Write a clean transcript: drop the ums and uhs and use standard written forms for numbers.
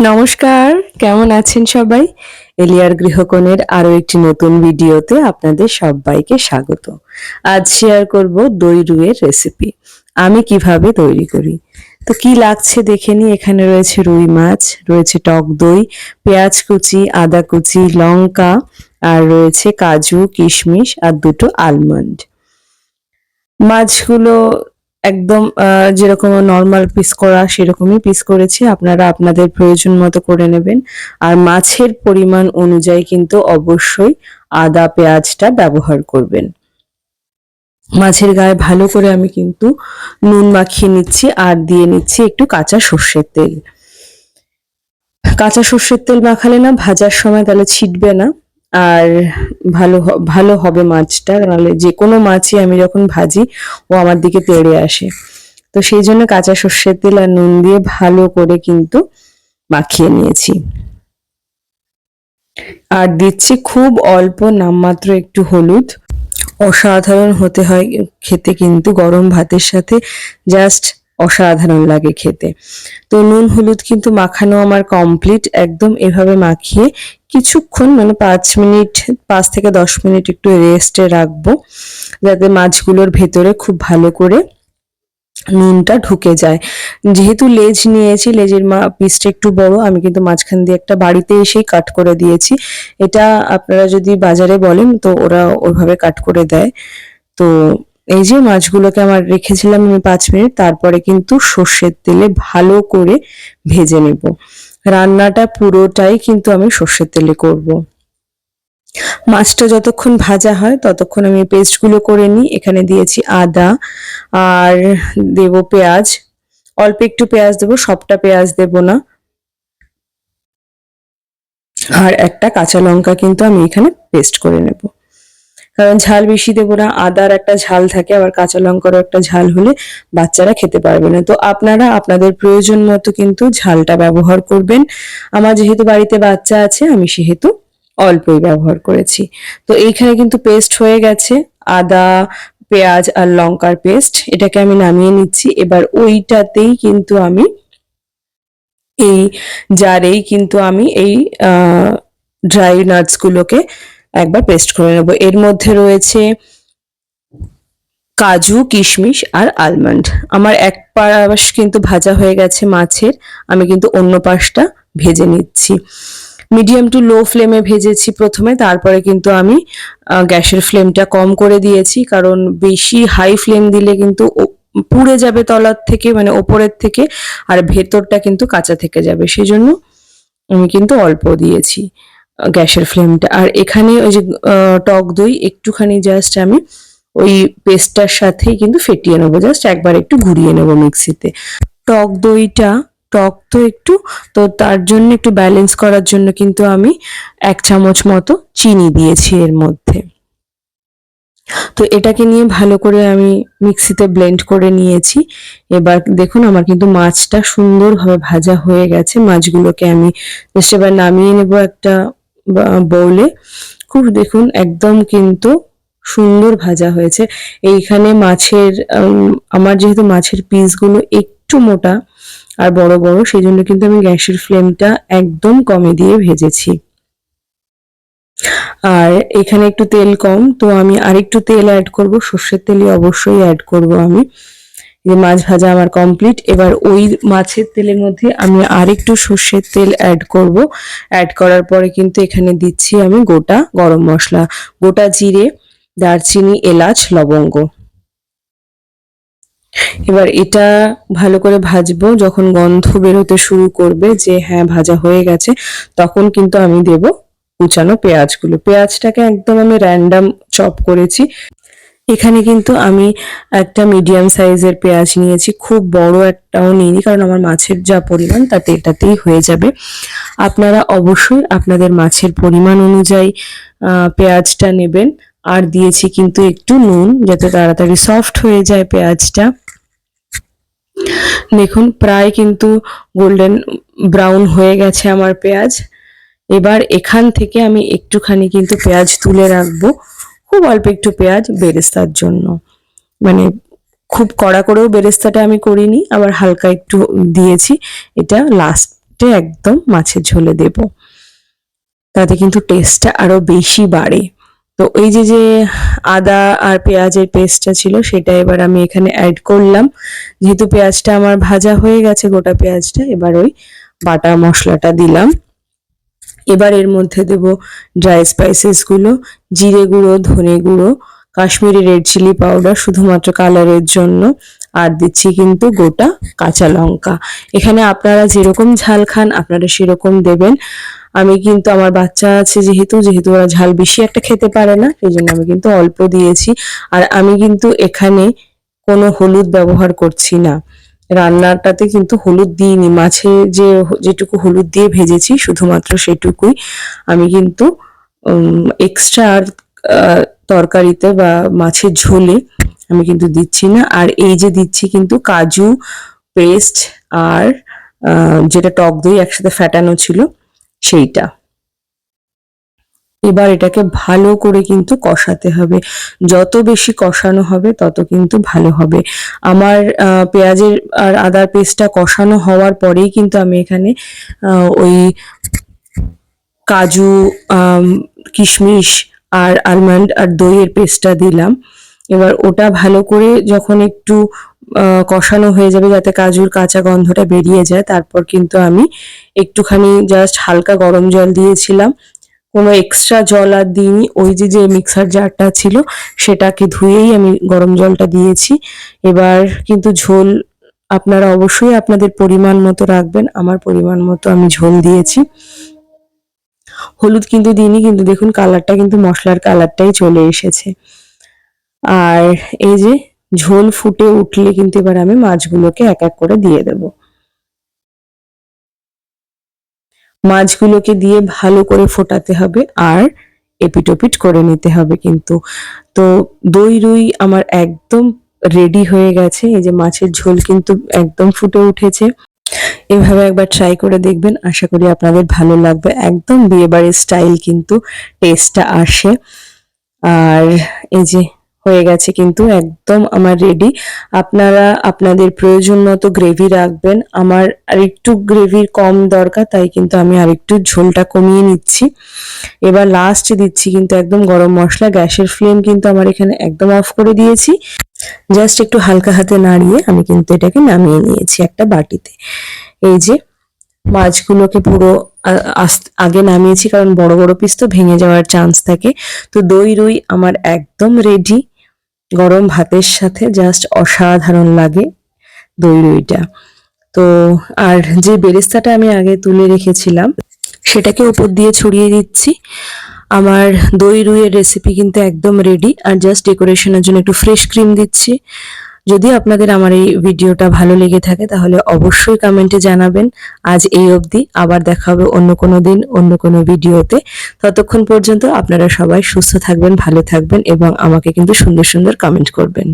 নমস্কার, কেমন আছেন সবাই? এলিয়ার গৃহকোণের আরো একটি নতুন ভিডিওতে আপনাদের সবাইকে স্বাগত। আজ শেয়ার করব দই রুইয়ের রেসিপি। আমি কিভাবে তৈরি করি। তো কি লাগছে দেখে নিই। এখানে রয়েছে রুই মাছ, রয়েছে টক দই, পেঁয়াজ কুচি, আদা কুচি, লঙ্কা, আর রয়েছে কাজু, কিশমিশ আর দুটো আলমন্ড। মাছগুলো একদম যেরকম নর্মাল পিস করা সেরকমই পিস করেছি। আপনারা আপনাদের প্রয়োজন মতো করে নেবেন। আর মাছের পরিমাণ অনুযায়ী কিন্তু অবশ্যই আদা পেঁয়াজটা ব্যবহার করবেন। মাছের গায়ে ভালো করে আমি কিন্তু নুন মাখিয়ে নিচ্ছি আর দিয়ে নিচ্ছি একটু কাঁচা সর্ষের তেল। কাঁচা সর্ষের তেল মাখালে না ভাজার সময় তাহলে ছিটবে না, আর ভালো হবে মাছটা। নাহলে যে কোনো মাছই আমি যখন ভাজি ও আমার দিকে তেড়ে আসে। তো সেই জন্য কাঁচা সর্ষের তেল আর নুন দিয়ে ভালো করে কিন্তু মাখিয়ে নিয়েছি। আর দিচ্ছি খুব অল্প নামমাত্র একটু হলুদ। অসাধারণ হতে হয় খেতে, কিন্তু গরম ভাতের সাথে জাস্ট অসাধারণ লাগে খেতে। তো নুন হলুদ কিন্তু মাখানো আমার কমপ্লিট। একদম এভাবে মাখিয়ে কিছুক্ষণ মানে 5 থেকে 10 মিনিট একটু রেস্টে রাখবো, যাতে মাছগুলোর ভেতরে খুব ভালো করে নুনটা ঢুকে যায়। যেহেতু লেজ নিয়েছি, লেজের পিসটা একটু বড়, আমি কিন্তু মাঝখান দিয়ে একটা বাড়িতে এসেই কাট করে দিয়েছি। এটা আপনারা যদি বাজারে বলেন তো ওরা ওইভাবে কাট করে দেয়। তো এই যে মাছগুলোকে আমার রেখেছিলাম আমি 5 মিনিট, তারপরে কিন্তু সর্ষের তেলে ভালো করে ভেজে নেব। রান্নাটা পুরোটাই কিন্তু আমি সর্ষের তেলে করব। মাছটা যতক্ষণ ভাজা হয় ততক্ষণ আমি পেস্টগুলো করে নিই। এখানে দিয়েছি আদা, আর দেব পেঁয়াজ, অল্প একটু পেঁয়াজ দেবো, সবটা পেঁয়াজ দেব না। আর একটা কাঁচা লঙ্কা কিন্তু আমি এখানে পেস্ট করে নেব, কারণ ঝাল বেশি দেবো না। আদার একটা ঝাল থাকে, আবার কাঁচা লঙ্কারও একটা ঝাল হলে বাচ্চারা খেতে পারবে না। তো আপনারা আপনাদের প্রয়োজন মতো কিন্তু ঝালটা ব্যবহার করবেন। আমার যেহেতু বাড়িতে বাচ্চা আছে আমি সেহেতু অল্পই ব্যবহার করেছি। তো এইখানে কিন্তু পেস্ট হয়ে গেছে, আদা পেঁয়াজ আর লঙ্কার পেস্ট। এটাকে আমি নামিয়ে নিচ্ছি। এবার ওইটাতেই কিন্তু আমি এই জারেই কিন্তু আমি এই ড্রাই নাটস গুলোকে একবার পেস্ট করে নেব। এর মধ্যে রয়েছে কাজু, কিশমিশ আর আলমন্ড। আমার এক পাশ কিন্তু ভাজা হয়ে গেছে মাছের, আমি কিন্তু অন্য পাশটা ভেজে নিচ্ছি। মিডিয়াম টু লো ফ্লেমে ভেজেছি প্রথমে, তারপরে কিন্তু আমি গ্যাসের ফ্লেমটা কম করে দিয়েছি, কারণ বেশি হাই ফ্লেম দিলে কিন্তু পুড়ে যাবে তলার থেকে, মানে ওপরের থেকে, আর ভেতরটা কিন্তু কাঁচা থেকে যাবে। সেজন্য আমি কিন্তু অল্প দিয়েছি গ্যাসের ফ্লেমটা। আর এখানে ওই যে টক দই একটুখানি জাস্ট আমি ওই পেস্টটার সাথেই কিন্তু ফেটিয়ে নেবো, জাস্ট একবার একটু ঘুরিয়ে নেবো মিক্সিতে। টক দইটা টক তো একটু, তো তার জন্য একটু ব্যালেন্স করার জন্য কিন্তু আমি 1 চামচ মতো চিনি দিয়েছি এর মধ্যে। তো এটাকে নিয়ে ভালো করে আমি মিক্সিতে ব্লেন্ড করে নিয়েছি। এবার দেখুন আমার কিন্তু মাছটা সুন্দরভাবে ভাজা হয়ে গেছে। মাছগুলোকে আমি জাস্ট এবার নামিয়ে নেব একটা বোলে। খুব দেখুন একদম কিন্তু সুন্দর ভাজা হয়েছে। এইখানে মাছের আমার যেহেতু মাছের পিসগুলো একটু মোটা আর বড় বড়, সেই জন্য কিন্তু আমি গ্যাসের ফ্লেমটা একদম কমে দিয়ে ভেজেছি। আর এখানে একটু তেল কম, তো আমি আরেকটু তেল অ্যাড করব, সর্ষের তেলই অবশ্যই অ্যাড করব আমি। যে মাছ ভাজা আমার কমপ্লিট। এবার ওই মাছের তেলের মধ্যে আমি আরেকটু সর্ষের তেল অ্যাড করব। অ্যাড করার পরে কিন্তু এখানে দিচ্ছি আমি গোটা গরম মশলা, গোটা জিরে, দারচিনি, এলাচ, লবঙ্গ। এবার এটা ভালো করে ভাজবো। যখন গন্ধ বেরোতে শুরু করবে যে হ্যাঁ ভাজা হয়ে গেছে, তখন কিন্তু আমি দেব কুচানো পেঁয়াজগুলো। পেঁয়াজটাকে একদম আমি র্যান্ডম চপ করেছি। এখানে কিন্তু আমি একটা মিডিয়াম সাইজের পেঁয়াজ নিয়েছি, খুব বড় একটাও নিইনি, কারণ আমার মাছের যা পরিমাণ তাতে এটাতেই হয়ে যাবে। আপনারা অবশ্যই আপনাদের মাছের পরিমাণ অনুযায়ী পেঁয়াজটা নেবেন। আর দিয়েছি কিন্তু একটু নুন, যাতে তাড়াতাড়ি সফট হয়ে যায় পেঁয়াজটা। দেখুন প্রায় কিন্তু গোল্ডেন ব্রাউন হয়ে গেছে আমার পেঁয়াজ। এবার এখান থেকে আমি একটুখানি কিন্তু পেঁয়াজ তুলে রাখবো, খুব অল্প একটু পেঁয়াজ বেরেস্তার জন্য। মানে খুব কড়া করেও বেরেস্তাটা আমি করিনি, আবার হালকা একটু দিয়েছি, এটা লাস্ট লাস্টে একদম মাছের ঝোলে দেব, তাতে কিন্তু টেস্টটা আরো বেশি বাড়ে। তো এই যে যে আদা আর পেঁয়াজের পেস্টটা ছিল সেটা এবার আমি এখানে অ্যাড করলাম। যেহেতু পেঁয়াজটা আমার ভাজা হয়ে গেছে, গোটা পেঁয়াজটা, এবার ওই বাটা মশলাটা দিলাম। এবার এর মধ্যে দেব ড্রাই স্পাইসেস গুলো, জিরে গুঁড়ো, ধনে গুঁড়ো, কাশ্মীরি রেড চিলি পাউডার শুধুমাত্র কালারের জন্য, আর দিচ্ছি কিন্তু গোটা কাঁচা লঙ্কা। এখানে আপনারা যেরকম ঝাল খান আপনারা সেরকম দেবেন। আমি কিন্তু আমার বাচ্চা আছে যেহেতু ওরা ঝাল বেশি একটা খেতে পারে না, সেই জন্য আমি কিন্তু অল্প দিয়েছি। আর আমি কিন্তু এখানে কোনো হলুদ ব্যবহার করছি না, রান্নাটাতে কিন্তু হলুদ দিইনি, মাছে যেটুকু হলুদ দিয়ে ভেজেছি শুধুমাত্র সেটুকুই। আমি কিন্তু এক্সট্রা আর তরকারিতে বা মাছের ঝোলে আমি কিন্তু দিচ্ছি না। আর এই যে দিচ্ছি কিন্তু কাজু পেস্ট আর যেটা টক দই একসাথে ফ্যাটানো ছিল সেইটা। এবার এটাকে ভালো করে কিন্তু কষাতে হবে, যত বেশি কষানো হবে তত কিন্তু ভালো হবে। আমার পেঁয়াজের আর আদার পেস্টটা কষানো হওয়ার পরেই কিন্তু আমি এখানে ওই কাজু, কিশমিশ আর আলমন্ড আর দইয়ের পেস্টটা দিলাম। এবার ওটা ভালো করে যখন একটু কষানো হয়ে যাবে, যাতে কাজুর কাঁচা গন্ধটা বেরিয়ে যায়, তারপর কিন্তু আমি একটুখানি জাস্ট হালকা গরম জল দিয়েছিলাম, কোনো এক্সট্রা জল আর দিইনি। ওই যে যে মিক্সার জারটা ছিল সেটাকে ধুয়েই আমি গরম জলটা দিয়েছি। এবার কিন্তু ঝোল আপনারা অবশ্যই আপনাদের পরিমাণ মতো রাখবেন, আমার পরিমাণ মতো আমি ঝোল দিয়েছি। হলুদ কিন্তু দিইনি, কিন্তু দেখুন কালারটা কিন্তু মশলার কালারটাই চলে এসেছে। আর এই যে ঝোল ফুটে উঠলে কিন্তু এবার আমি মাছগুলোকে এক এক করে দিয়ে দেব। মাছগুলোকে দিয়ে ভালো করে ফোটাতে হবে আর এপিটোপিট করে নিতে হবে কিন্তু। তো দই রুই আমার একদম রেডি হয়ে গেছে। এই যে মাছের ঝোল কিন্তু একদম ফুটে উঠেছে। এভাবে একবার ট্রাই করে দেখবেন, আশা করি আপনাদের ভালো লাগবে। একদম বিয়েবাড়ির স্টাইল কিন্তু টেস্টটা আসে। আর এই যে হয়ে গেছে কিন্তু একদম আমার রেডি। আপনারা আপনাদের প্রয়োজন মতো গ্রেভি রাখবেন। আমার আরেকটু গ্রেভির কম দরকার, তাই কিন্তু আমি আরেকটু ঝোলটা কমিয়ে নিচ্ছি। এবার লাস্টে দিচ্ছি কিন্তু একদম গরম মশলা। গ্যাসের ফ্লেম কিন্তু আমার এখানে একদম অফ করে দিয়েছি। জাস্ট একটু হালকা হাতে নাড়িয়ে আমি কিন্তু এটাকে নামিয়ে নিয়েছি একটা বাটিতে। এই যে মাছগুলোকে পুরো আগে নামিয়েছি, কারণ বড় বড় পিস তো ভেঙে যাওয়ার চান্স থাকে। তো দই রুই আমার একদম রেডি। গরম ভাতের সাথে জাস্ট অসাধারণ লাগে দই রুইটা। তো আর যে বেরেস্তাটা আমি আগে তুলে রেখেছিলাম সেটাকে উপর দিয়ে ছড়িয়ে দিচ্ছি। আমার দই রুইয়ের রেসিপি কিন্তু একদম রেডি। আর জাস্ট ডেকোরেশনের জন্য একটু ফ্রেশ ক্রিম দিচ্ছি। যদি আপনাদের আমার এই ভিডিওটা ভালো লেগে থাকে তাহলে অবশ্যই কমেন্টে জানাবেন। আজ এই অবধি, আবার দেখা হবে অন্য কোনো দিন অন্য কোনো ভিডিওতে। ততক্ষণ পর্যন্ত আপনারা সবাই সুস্থ থাকবেন, ভালো থাকবেন এবং আমাকে কিন্তু সুন্দর সুন্দর কমেন্ট করবেন।